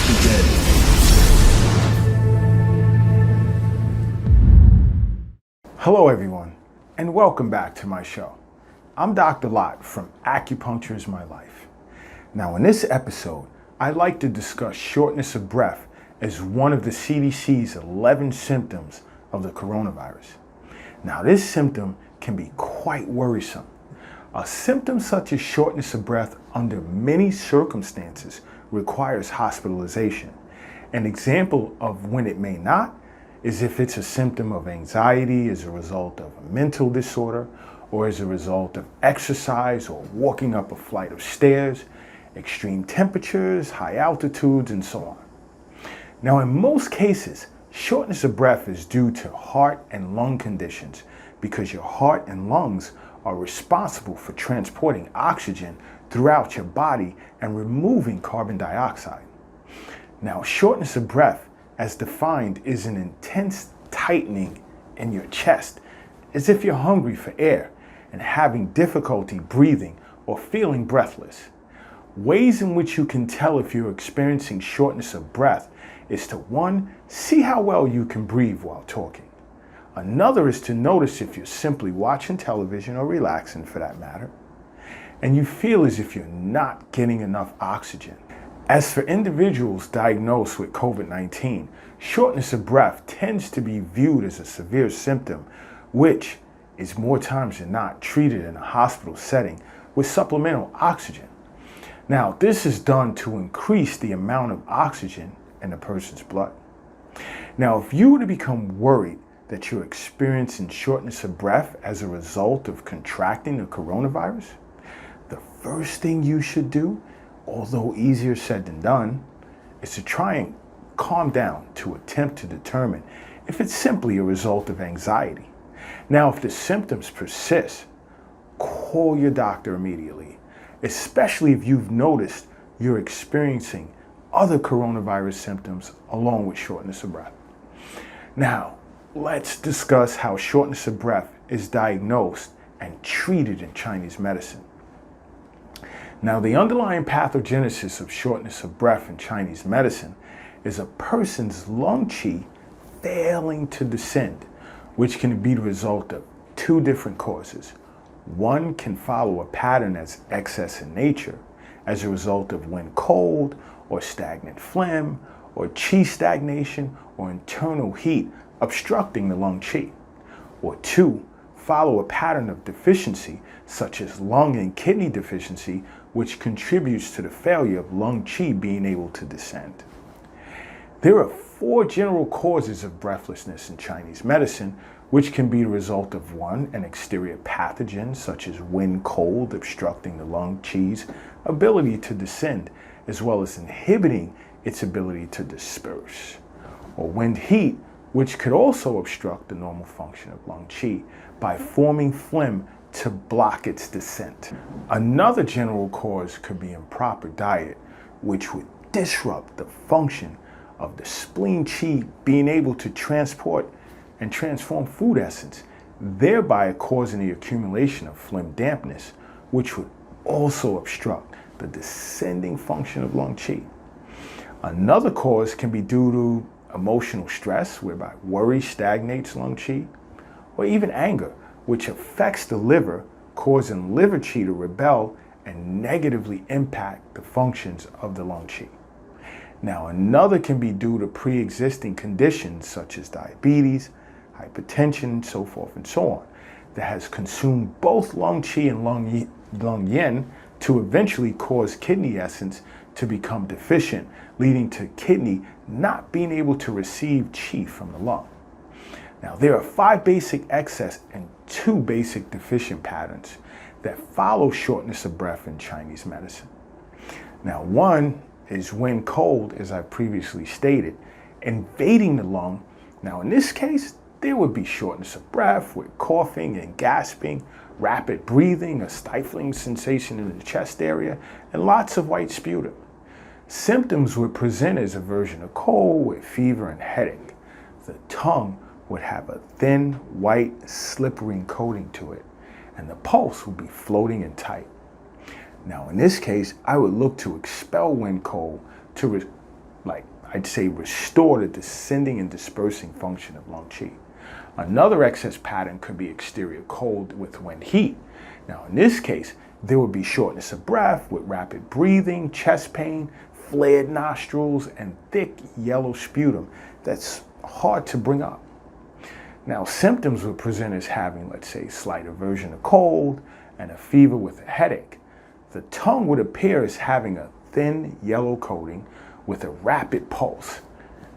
begin. Hello everyone, and welcome back to my show. I'm Dr. Lott from Acupuncture is My Life. Now in this episode, I'd like to discuss shortness of breath as one of the CDC's 11 symptoms of the coronavirus. Now this symptom can be quite worrisome. A symptom such as shortness of breath under many circumstances requires hospitalization. An example of when it may not is if it's a symptom of anxiety as a result of a mental disorder or as a result of exercise or walking up a flight of stairs, extreme temperatures, high altitudes, and so on. Now, in most cases, shortness of breath is due to heart and lung conditions because your heart and lungs are responsible for transporting oxygen throughout your body and removing carbon dioxide. Now, shortness of breath, as defined, is an intense tightening in your chest, as if you're hungry for air and having difficulty breathing or feeling breathless. Ways in which you can tell if you're experiencing shortness of breath is to 1, see how well you can breathe while talking. Another is to notice if you're simply watching television or relaxing for that matter, and you feel as if you're not getting enough oxygen. As for individuals diagnosed with COVID-19, shortness of breath tends to be viewed as a severe symptom, which is more times than not treated in a hospital setting with supplemental oxygen. Now, this is done to increase the amount of oxygen in a person's blood. Now, if you were to become worried that you're experiencing shortness of breath as a result of contracting the coronavirus, the first thing you should do, although easier said than done, is to try and calm down to attempt to determine if it's simply a result of anxiety. Now, if the symptoms persist, call your doctor immediately, especially if you've noticed you're experiencing other coronavirus symptoms along with shortness of breath. Now, let's discuss how shortness of breath is diagnosed and treated in Chinese medicine. Now, the underlying pathogenesis of shortness of breath in Chinese medicine is a person's lung qi failing to descend, which can be the result of 2 different causes. One can follow a pattern that's excess in nature as a result of when cold or stagnant phlegm or qi stagnation or internal heat obstructing the lung qi. Or 2, follow a pattern of deficiency such as lung and kidney deficiency, which contributes to the failure of lung qi being able to descend. There are 4 general causes of breathlessness in Chinese medicine, which can be the result of 1, an exterior pathogen such as wind cold obstructing the lung qi's ability to descend, as well as inhibiting its ability to disperse. Or wind heat, which could also obstruct the normal function of lung qi by forming phlegm to block its descent. Another general cause could be improper diet, which would disrupt the function of the spleen qi being able to transport and transform food essence, thereby causing the accumulation of phlegm dampness, which would also obstruct the descending function of lung qi. Another cause can be due to emotional stress, whereby worry stagnates lung qi, or even anger, which affects the liver, causing liver qi to rebel and negatively impact the functions of the lung qi. Now, another can be due to pre-existing conditions such as diabetes, hypertension, so forth and so on, that has consumed both lung qi and lung yin to eventually cause kidney essence to become deficient, leading to kidney not being able to receive qi from the lung. Now, there are 5 basic excess and 2 basic deficient patterns that follow shortness of breath in Chinese medicine. Now, 1 is when cold, as I previously stated, invading the lung. Now, in this case, there would be shortness of breath with coughing and gasping, rapid breathing, a stifling sensation in the chest area, and lots of white sputum. Symptoms would present as a version of cold with fever and headache. The tongue would have a thin, white, slippery coating to it, and the pulse would be floating and tight. Now, in this case, I would look to expel wind cold to like I'd say restore the descending and dispersing function of lung qi. Another excess pattern could be exterior cold with wind heat. Now in this case, there would be shortness of breath with rapid breathing, chest pain, flared nostrils, and thick yellow sputum that's hard to bring up. Now symptoms would present as having, let's say, slight aversion to cold and a fever with a headache. The tongue would appear as having a thin yellow coating with a rapid pulse.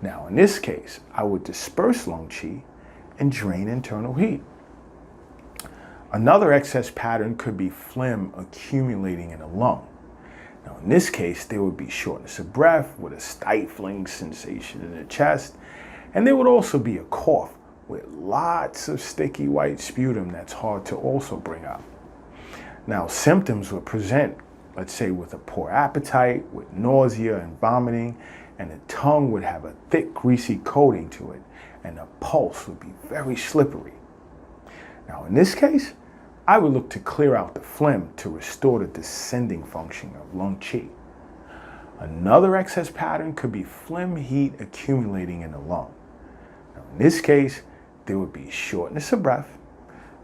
Now in this case, I would disperse lung qi and drain internal heat. Another excess pattern could be phlegm accumulating in the lung. Now in this case, there would be shortness of breath with a stifling sensation in the chest, and there would also be a cough with lots of sticky white sputum that's hard to also bring up. Now symptoms would present, let's say, with a poor appetite, with nausea and vomiting, and the tongue would have a thick greasy coating to it, and the pulse would be very slippery. Now in this case, I would look to clear out the phlegm to restore the descending function of lung qi. Another excess pattern could be phlegm heat accumulating in the lung. Now in this case, there would be shortness of breath,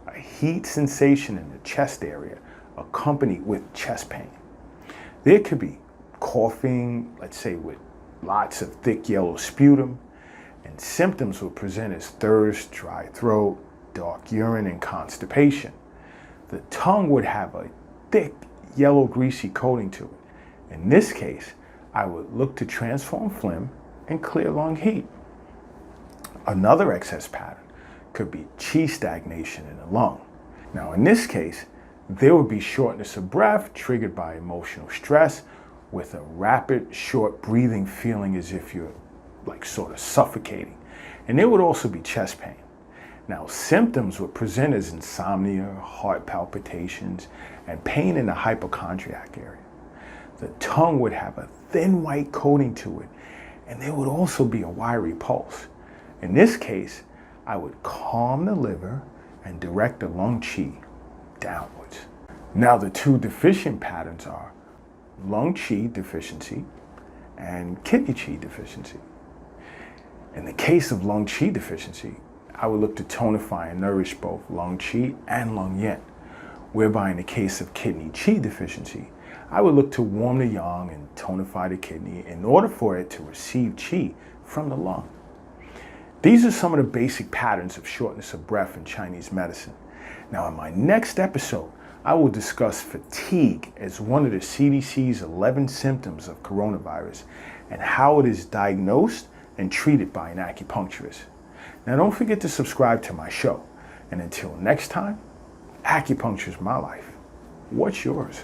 a heat sensation in the chest area, accompanied with chest pain. There could be coughing, let's say with lots of thick yellow sputum, and symptoms will present as thirst, dry throat, dark urine, and constipation. The tongue would have a thick yellow greasy coating to it. In this case, I would look to transform phlegm and clear lung heat. Another excess pattern could be qi stagnation in the lung. Now in this case, there would be shortness of breath triggered by emotional stress with a rapid, short breathing feeling as if you're like sort of suffocating. And there would also be chest pain. Now symptoms would present as insomnia, heart palpitations, and pain in the hypochondriac area. The tongue would have a thin white coating to it, and there would also be a wiry pulse. In this case, I would calm the liver and direct the lung qi downwards. Now the two deficient patterns are lung qi deficiency and kidney qi deficiency. In the case of lung qi deficiency, I would look to tonify and nourish both lung qi and lung yin, whereby in the case of kidney qi deficiency, I would look to warm the yang and tonify the kidney in order for it to receive qi from the lung. These are some of the basic patterns of shortness of breath in Chinese medicine. Now in my next episode, I will discuss fatigue as one of the CDC's 11 symptoms of coronavirus and how it is diagnosed and treated by an acupuncturist. Now don't forget to subscribe to my show. And until next time, acupuncture is my life. What's yours?